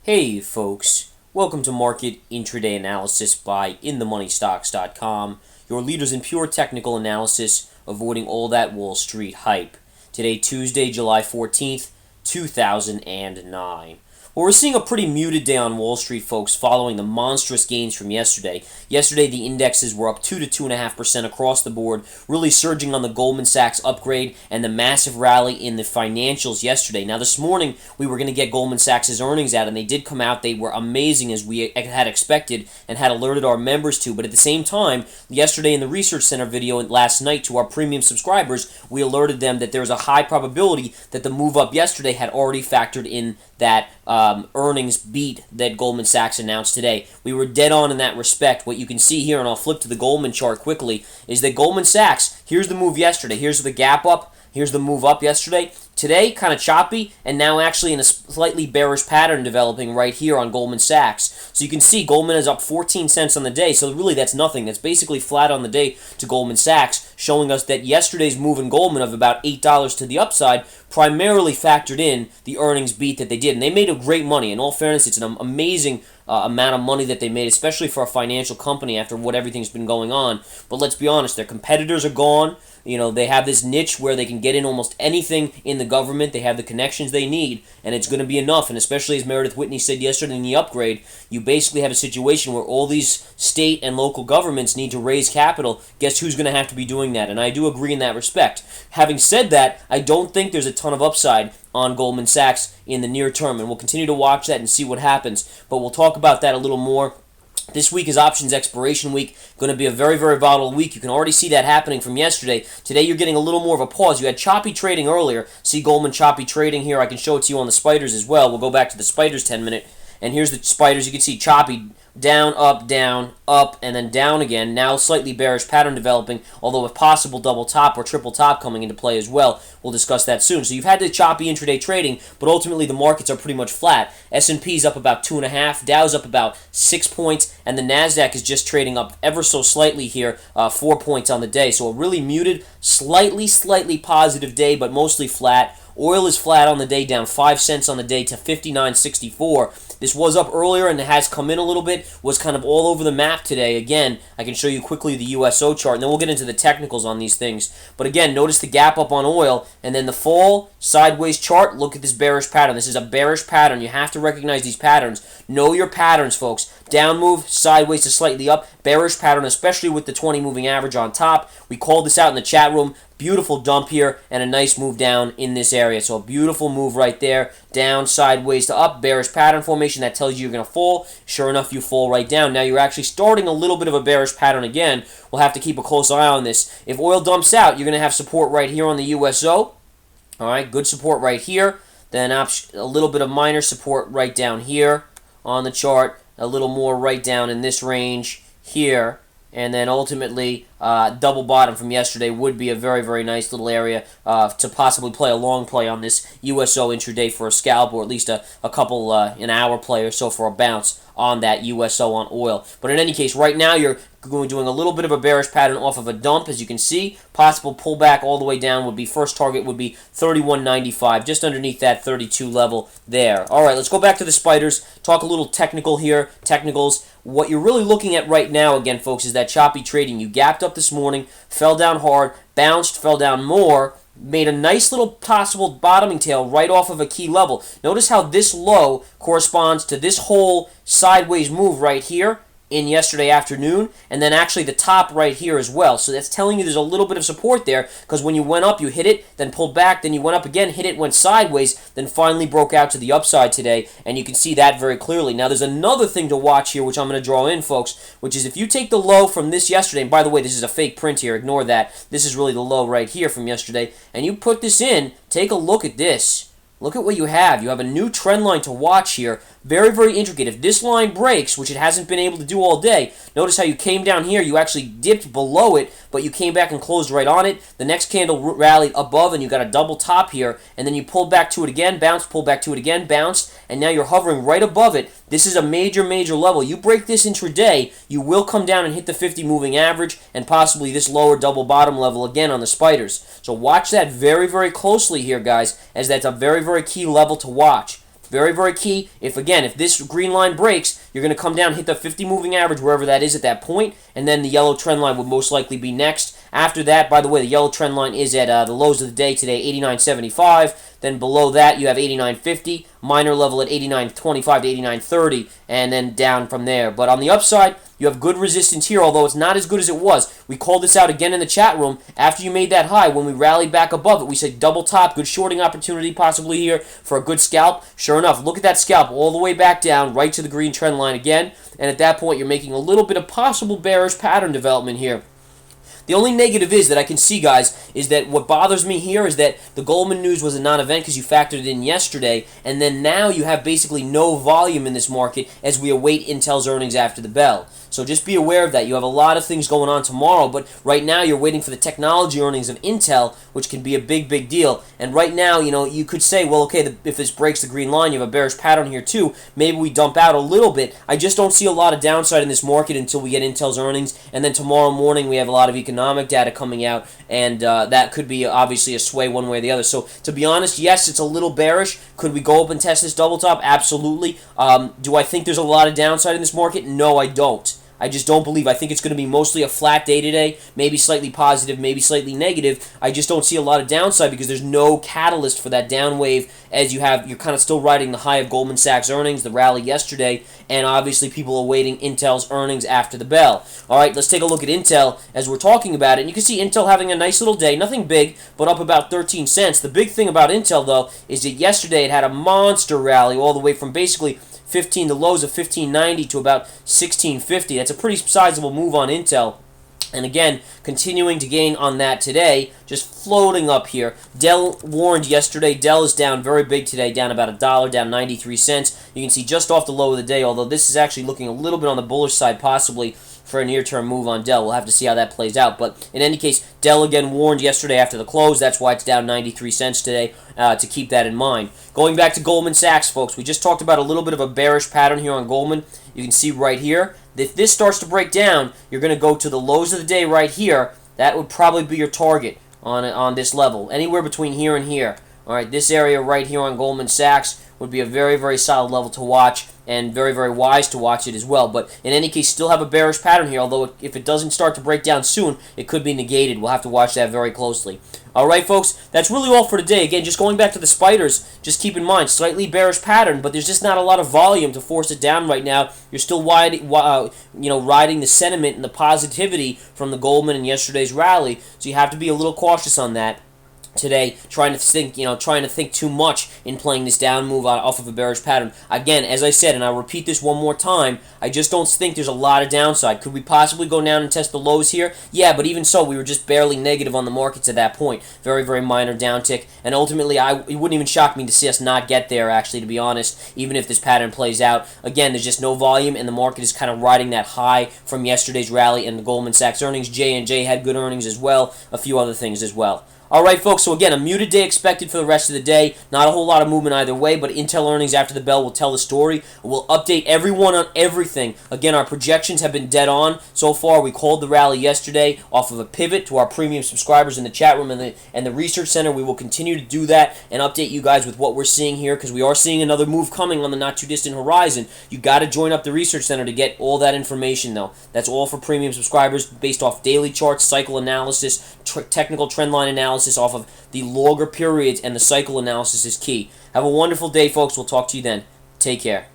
Hey folks, welcome to Market Intraday Analysis by InTheMoneyStocks.com, your leaders in pure technical analysis, avoiding all that Wall Street hype. Today, Tuesday, July 14th, 2009. Well, we're seeing a pretty muted day on Wall Street, folks, following the monstrous gains from yesterday. Yesterday, the indexes were up 2 to 2.5% across the board, really surging on the Goldman Sachs upgrade and the massive rally in the financials yesterday. Now, this morning, we were going to get Goldman Sachs' earnings out, and they did come out. They were amazing, as we had expected and had alerted our members to. But at the same time, yesterday in the Research Center video and last night to our premium subscribers, we alerted them that there was a high probability that the move up yesterday had already factored in that earnings beat that Goldman Sachs announced today. We were dead on in that respect. What you can see here, and I'll flip to the Goldman chart quickly, is that Goldman Sachs, here's the move yesterday. Here's the gap up. Here's the move up yesterday. Today, kind of choppy, and now actually in a slightly bearish pattern developing right here on Goldman Sachs. So you can see Goldman is up 14 cents on the day, so really that's nothing. That's basically flat on the day to Goldman Sachs, showing us that yesterday's move in Goldman of about $8 to the upside primarily factored in the earnings beat that they did. And they made a great money. In all fairness, it's an amazing amount of money that they made, especially for a financial company after what everything's been going on. But let's be honest, their competitors are gone. You know, they have this niche where they can get in almost anything in the government. They have the connections they need, and it's going to be enough. And especially as Meredith Whitney said yesterday in the upgrade, you basically have a situation where all these state and local governments need to raise capital. Guess who's going to have to be doing that? And I do agree in that respect. Having said that, I don't think there's a ton of upside on Goldman Sachs in the near term, and we'll continue to watch that and see what happens. But we'll talk about that a little more. This week is options expiration week. Going to be a very, very volatile week. You can already see that happening from yesterday. Today you're getting a little more of a pause. You had choppy trading earlier. See Goldman choppy trading here. I can show it to you on the spiders as well. We'll go back to the spiders 10-minute. And here's the spiders. You can see choppy down, up, and then down again. Now slightly bearish pattern developing, although a possible double top or triple top coming into play as well. We'll discuss that soon. So you've had the choppy intraday trading, but ultimately the markets are pretty much flat. S&P's up about 2.5, Dow's up about 6 points, and the NASDAQ is just trading up ever so slightly here, 4 points on the day. So a really muted, slightly positive day, but mostly flat. Oil is flat on the day, down 5 cents on the day to 59.64. This was up earlier and it has come in a little bit, was kind of all over the map today. Again, I can show you quickly the USO chart, and then we'll get into the technicals on these things. But again, notice the gap up on oil, and then the fall sideways chart. Look at this bearish pattern. This is a bearish pattern. You have to recognize these patterns. Know your patterns, folks. Down move, sideways to slightly up. Bearish pattern, especially with the 20 moving average on top. We called this out in the chat room. Beautiful dump here and a nice move down in this area. So a beautiful move right there. Down, sideways to up. Bearish pattern formation. That tells you you're going to fall. Sure enough, you fall right down. Now you're actually starting a little bit of a bearish pattern again. We'll have to keep a close eye on this. If oil dumps out, you're going to have support right here on the USO. All right, good support right here. Then a little bit of minor support right down here on the chart. A little more right down in this range here. And then ultimately, double bottom from yesterday would be a very, very nice little area to possibly play a long play on this USO intraday for a scalp, or at least a couple, an hour play or so for a bounce on that USO on oil. But in any case, right now you're doing a little bit of a bearish pattern off of a dump, as you can see. Possible pullback all the way down would be, first target would be 31.95, just underneath that 32 level there. All right, let's go back to the spiders, talk a little technical here, technicals. What you're really looking at right now, again, folks, is that choppy trading. You gapped up this morning, fell down hard, bounced, fell down more, made a nice little possible bottoming tail right off of a key level. Notice how this low corresponds to this whole sideways move right here in yesterday afternoon, and then actually the top right here as well. So that's telling you there's a little bit of support there, because when you went up, you hit it, then pulled back, then you went up again, hit it, went sideways, then finally broke out to the upside today, and you can see that very clearly. Now there's another thing to watch here, which I'm going to draw in, folks, which is if you take the low from this yesterday, and by the way, this is a fake print here, ignore that, this is really the low right here from yesterday, and you put this in, take a look at this. Look at what you have. You have a new trend line to watch here. Very, very intricate. If this line breaks, which it hasn't been able to do all day, notice how you came down here. You actually dipped below it, but you came back and closed right on it. The next candle rallied above, and you got a double top here, and then you pulled back to it again, bounced, pulled back to it again, bounced, and now you're hovering right above it. This is a major, major level. You break this intraday, you will come down and hit the 50 moving average and possibly this lower double bottom level again on the spiders. So watch that very, very closely here, guys, as that's a very, very key level to watch. Very, very key. If this green line breaks, you're going to come down, hit the 50 moving average, wherever that is at that point, and then the yellow trend line would most likely be next. After that, by the way, the yellow trend line is at the lows of the day today, 89.75. Then below that, you have 89.50, minor level at 89.25 to 89.30, and then down from there. But on the upside, you have good resistance here, although it's not as good as it was. We called this out again in the chat room after you made that high. When we rallied back above it, we said double top, good shorting opportunity possibly here for a good scalp. Sure enough, look at that scalp all the way back down, right to the green trend line again. And at that point, you're making a little bit of possible bearish pattern development here. The only negative is that I can see, guys, is that what bothers me here is that the Goldman news was a non-event because you factored it in yesterday, and then now you have basically no volume in this market as we await Intel's earnings after the bell. So just be aware of that. You have a lot of things going on tomorrow, but right now you're waiting for the technology earnings of Intel, which can be a big, big deal. And right now, you could say, well, okay, if this breaks the green line, you have a bearish pattern here too. Maybe we dump out a little bit. I just don't see a lot of downside in this market until we get Intel's earnings, and then tomorrow morning we have a lot of economic data coming out, and that could be obviously a sway one way or the other. So to be honest, yes, it's a little bearish. Could we go up and test this double top? Absolutely. Do I think there's a lot of downside in this market? No, I don't. I just don't believe. I think it's going to be mostly a flat day today, maybe slightly positive, maybe slightly negative. I just don't see a lot of downside because there's no catalyst for that down wave as you're kind of still riding the high of Goldman Sachs earnings, the rally yesterday, and obviously people awaiting Intel's earnings after the bell. All right, let's take a look at Intel as we're talking about it. And you can see Intel having a nice little day, nothing big, but up about 13 cents. The big thing about Intel, though, is that yesterday it had a monster rally all the way from basically the lows of 1590 to about 1650. That's a pretty sizable move on Intel. And again, continuing to gain on that today, just floating up here. Dell warned yesterday. Dell is down very big today, down about $1, down 93 cents. You can see just off the low of the day, although this is actually looking a little bit on the bullish side, possibly for a near-term move on Dell. We'll have to see how that plays out. But in any case, Dell again warned yesterday after the close. That's why it's down 93 cents today, to keep that in mind. Going back to Goldman Sachs, folks, we just talked about a little bit of a bearish pattern here on Goldman. You can see right here. If this starts to break down, you're going to go to the lows of the day right here. That would probably be your target on this level, anywhere between here and here. All right, this area right here on Goldman Sachs would be a very, very solid level to watch, and very, very wise to watch it as well. But in any case, still have a bearish pattern here, although if it doesn't start to break down soon, it could be negated. We'll have to watch that very closely. All right, folks, that's really all for today. Again, just going back to the spiders, just keep in mind, slightly bearish pattern, but there's just not a lot of volume to force it down right now. You're still riding the sentiment and the positivity from the Goldman and yesterday's rally, so you have to be a little cautious on that today, trying to think too much in playing this down move off of a bearish pattern. Again, as I said, and I'll repeat this one more time, I just don't think there's a lot of downside. Could we possibly go down and test the lows here? Yeah, but even so, we were just barely negative on the markets at that point. Very, very minor downtick, and ultimately, it wouldn't even shock me to see us not get there, actually, to be honest, even if this pattern plays out. Again, there's just no volume, and the market is kind of riding that high from yesterday's rally and the Goldman Sachs earnings. J&J had good earnings as well, a few other things as well. All right, folks, so again, a muted day expected for the rest of the day. Not a whole lot of movement either way, but Intel earnings after the bell will tell the story. We'll update everyone on everything. Again, our projections have been dead on so far. We called the rally yesterday off of a pivot to our premium subscribers in the chat room and the research center. We will continue to do that and update you guys with what we're seeing here, because we are seeing another move coming on the not-too-distant horizon. You got to join up the research center to get all that information, though. That's all for premium subscribers based off daily charts, cycle analysis, technical trend line analysis off of the longer periods, and the cycle analysis is key. Have a wonderful day, folks. We'll talk to you then. Take care.